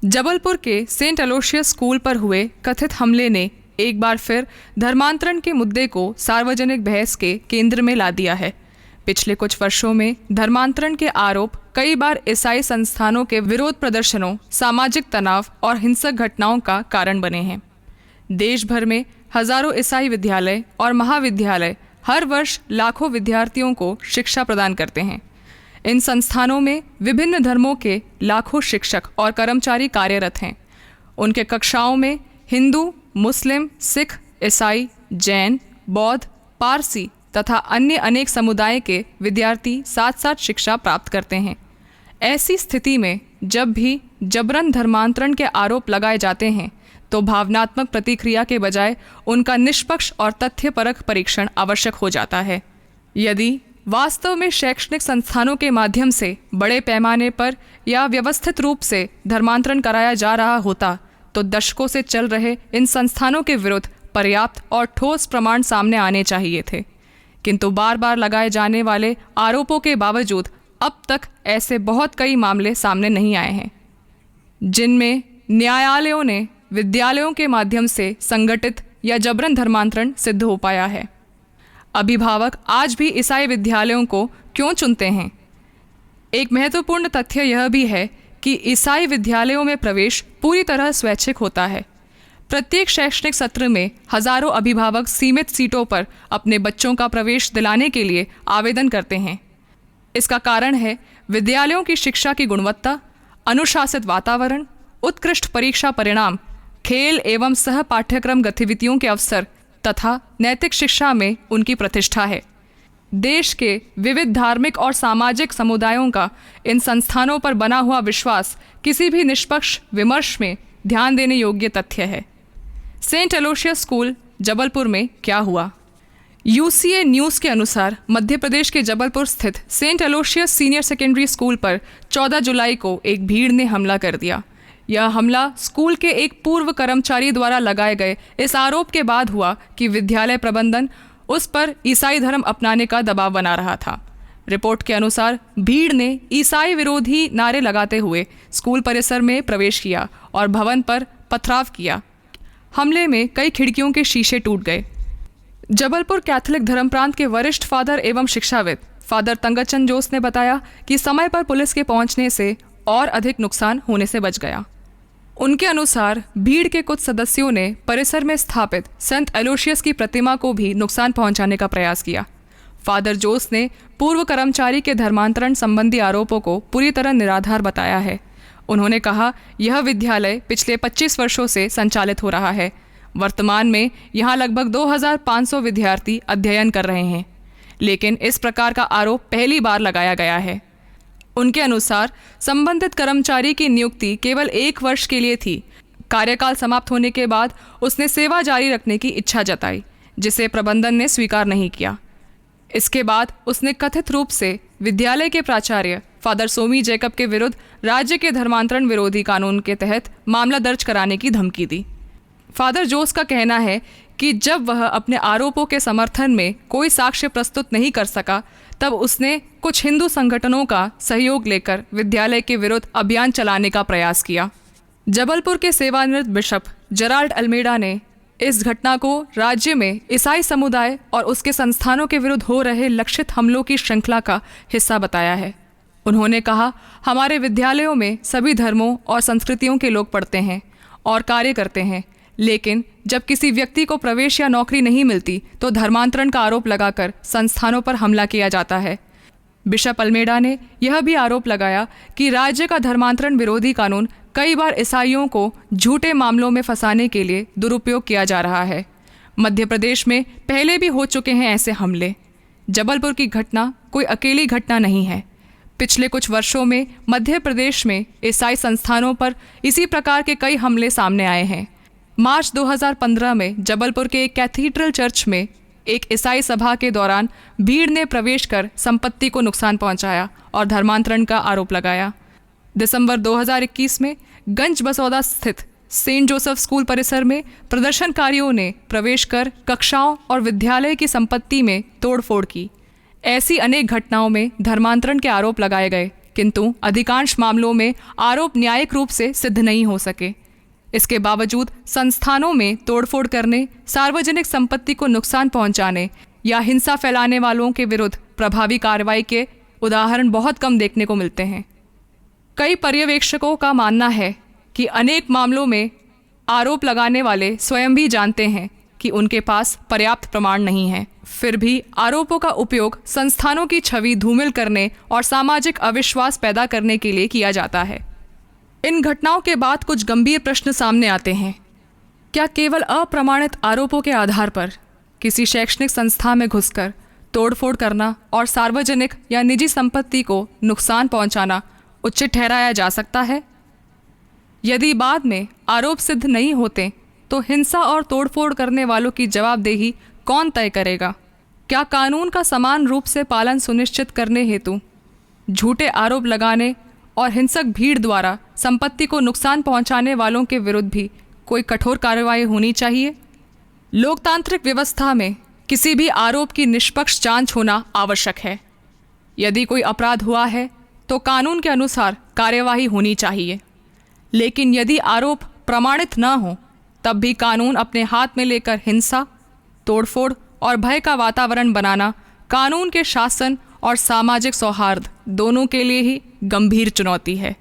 जबलपुर के Saint अलोशियस school पर हुए कथित हमले ने एक बार फिर धर्मांतरण के मुद्दे को सार्वजनिक बहस के केंद्र में ला दिया है। पिछले कुछ वर्षों में धर्मांतरण के आरोप कई बार ईसाई संस्थानों के विरोध प्रदर्शनों, सामाजिक तनाव और हिंसक घटनाओं का कारण बने हैं। देश भर में हजारों ईसाई विद्यालय और महाविद्यालय हर वर्ष लाखों विद्यार्थियों को शिक्षा प्रदान करते हैं। इन संस्थानों में विभिन्न धर्मों के लाखों शिक्षक और कर्मचारी कार्यरत हैं। उनके कक्षाओं में हिंदू, मुस्लिम, सिख, ईसाई, जैन, बौद्ध, पारसी तथा अन्य अनेक समुदाय के विद्यार्थी साथ साथ शिक्षा प्राप्त करते हैं। ऐसी स्थिति में जब भी जबरन धर्मांतरण के आरोप लगाए जाते हैं तो भावनात्मक प्रतिक्रिया के बजाय उनका निष्पक्ष और तथ्यपरक परीक्षण आवश्यक हो जाता है। यदि वास्तव में शैक्षणिक संस्थानों के माध्यम से बड़े पैमाने पर या व्यवस्थित रूप से धर्मांतरण कराया जा रहा होता तो दशकों से चल रहे इन संस्थानों के विरुद्ध पर्याप्त और ठोस प्रमाण सामने आने चाहिए थे, किंतु बार बार लगाए जाने वाले आरोपों के बावजूद अब तक ऐसे बहुत कई मामले सामने नहीं आए हैं जिनमें न्यायालयों ने विद्यालयों के माध्यम से संगठित या जबरन धर्मांतरण सिद्ध हो पाया है। अभिभावक आज भी ईसाई विद्यालयों को क्यों चुनते हैं? एक महत्वपूर्ण तथ्य यह भी है कि ईसाई विद्यालयों में प्रवेश पूरी तरह स्वैच्छिक होता है। प्रत्येक शैक्षणिक सत्र में हजारों अभिभावक सीमित सीटों पर अपने बच्चों का प्रवेश दिलाने के लिए आवेदन करते हैं। इसका कारण है विद्यालयों की शिक्षा की गुणवत्ता, अनुशासित वातावरण, उत्कृष्ट परीक्षा परिणाम, खेल एवं सह पाठ्यक्रम गतिविधियों के अवसर तथा नैतिक शिक्षा में उनकी प्रतिष्ठा है। देश के विविध धार्मिक और सामाजिक समुदायों का इन संस्थानों पर बना हुआ विश्वास किसी भी निष्पक्ष विमर्श में ध्यान देने योग्य तथ्य है। सेंट अलोशियस स्कूल जबलपुर में क्या हुआ? यूसीए न्यूज़ के अनुसार मध्य प्रदेश के जबलपुर स्थित सेंट अलोशियस सीनियर सेकेंडरी स्कूल पर 14 जुलाई को एक भीड़ ने हमला कर दिया। यह हमला स्कूल के एक पूर्व कर्मचारी द्वारा लगाए गए इस आरोप के बाद हुआ कि विद्यालय प्रबंधन उस पर ईसाई धर्म अपनाने का दबाव बना रहा था। रिपोर्ट के अनुसार भीड़ ने ईसाई विरोधी नारे लगाते हुए स्कूल परिसर में प्रवेश किया और भवन पर पथराव किया। हमले में कई खिड़कियों के शीशे टूट गए। जबलपुर कैथोलिक धर्म प्रांत के वरिष्ठ फादर एवं शिक्षाविद फादर तंगचंद जोस ने बताया कि समय पर पुलिस के पहुंचने से और अधिक नुकसान होने से बच गया। उनके अनुसार भीड़ के कुछ सदस्यों ने परिसर में स्थापित संत एलोशियस की प्रतिमा को भी नुकसान पहुंचाने का प्रयास किया। फादर जोस ने पूर्व कर्मचारी के धर्मांतरण संबंधी आरोपों को पूरी तरह निराधार बताया है। उन्होंने कहा, यह विद्यालय पिछले 25 वर्षों से संचालित हो रहा है। वर्तमान में यहाँ लगभग 2500 विद्यार्थी अध्ययन कर रहे हैं, लेकिन इस प्रकार का आरोप पहली बार लगाया गया है। उनके अनुसार संबंधित कर्मचारी की नियुक्ति केवल 1 वर्ष के लिए थी। कार्यकाल समाप्त होने के बाद उसने सेवा जारी रखने की इच्छा जताई, जिसे प्रबंधन ने स्वीकार नहीं किया। इसके बाद उसने कथित रूप से विद्यालय के प्राचार्य फादर सोमी जैकब के विरुद्ध राज्य के धर्मांतरण विरोधी कानून के तहत मामला दर्ज कराने की धमकी दी। फादर जोस का कहना है कि जब वह अपने आरोपों के समर्थन में कोई साक्ष्य प्रस्तुत नहीं कर सका, तब उसने कुछ हिंदू संगठनों का सहयोग लेकर विद्यालय के विरुद्ध अभियान चलाने का प्रयास किया। जबलपुर के सेवानिवृत्त बिशप जेराल्ड अल्मेडा ने इस घटना को राज्य में ईसाई समुदाय और उसके संस्थानों के विरुद्ध हो रहे लक्षित हमलों की श्रृंखला का हिस्सा बताया है। उन्होंने कहा, हमारे विद्यालयों में सभी धर्मों और संस्कृतियों के लोग पढ़ते हैं और कार्य करते हैं, लेकिन जब किसी व्यक्ति को प्रवेश या नौकरी नहीं मिलती तो धर्मांतरण का आरोप लगाकर संस्थानों पर हमला किया जाता है। बिशप अल्मेडा ने यह भी आरोप लगाया कि राज्य का धर्मांतरण विरोधी कानून कई बार ईसाइयों को झूठे मामलों में फंसाने के लिए दुरुपयोग किया जा रहा है। मध्य प्रदेश में पहले भी हो चुके हैं ऐसे हमले। जबलपुर की घटना कोई अकेली घटना नहीं है। पिछले कुछ वर्षों में मध्य प्रदेश में ईसाई संस्थानों पर इसी प्रकार के कई हमले सामने आए हैं। मार्च 2015 में जबलपुर के एक कैथीड्रल चर्च में एक ईसाई सभा के दौरान भीड़ ने प्रवेश कर संपत्ति को नुकसान पहुंचाया और धर्मांतरण का आरोप लगाया। दिसंबर 2021 में गंज बसौदा स्थित सेंट जोसेफ स्कूल परिसर में प्रदर्शनकारियों ने प्रवेश कर कक्षाओं और विद्यालय की संपत्ति में तोड़फोड़ की। ऐसी अनेक घटनाओं में धर्मांतरण के आरोप लगाए गए, किंतु अधिकांश मामलों में आरोप न्यायिक रूप से सिद्ध नहीं हो सके। इसके बावजूद संस्थानों में तोड़फोड़ करने, सार्वजनिक संपत्ति को नुकसान पहुंचाने या हिंसा फैलाने वालों के विरुद्ध प्रभावी कार्रवाई के उदाहरण बहुत कम देखने को मिलते हैं। कई पर्यवेक्षकों का मानना है कि अनेक मामलों में आरोप लगाने वाले स्वयं भी जानते हैं कि उनके पास पर्याप्त प्रमाण नहीं है, फिर भी आरोपों का उपयोग संस्थानों की छवि धूमिल करने और सामाजिक अविश्वास पैदा करने के लिए किया जाता है। इन घटनाओं के बाद कुछ गंभीर प्रश्न सामने आते हैं। क्या केवल अप्रमाणित आरोपों के आधार पर किसी शैक्षणिक संस्था में घुसकर तोड़फोड़ करना और सार्वजनिक या निजी संपत्ति को नुकसान पहुंचाना उचित ठहराया जा सकता है? यदि बाद में आरोप सिद्ध नहीं होते तो हिंसा और तोड़फोड़ करने वालों की जवाबदेही कौन तय करेगा? क्या कानून का समान रूप से पालन सुनिश्चित करने हेतु झूठे आरोप लगाने और हिंसक भीड़ द्वारा संपत्ति को नुकसान पहुंचाने वालों के विरुद्ध भी कोई कठोर कार्रवाई होनी चाहिए? लोकतांत्रिक व्यवस्था में किसी भी आरोप की निष्पक्ष जांच होना आवश्यक है। यदि कोई अपराध हुआ है तो कानून के अनुसार कार्यवाही होनी चाहिए, लेकिन यदि आरोप प्रमाणित न हो तब भी कानून अपने हाथ में लेकर हिंसा, तोड़फोड़ और भय का वातावरण बनाना कानून के शासन और सामाजिक सौहार्द दोनों के लिए ही गंभीर चुनौती है।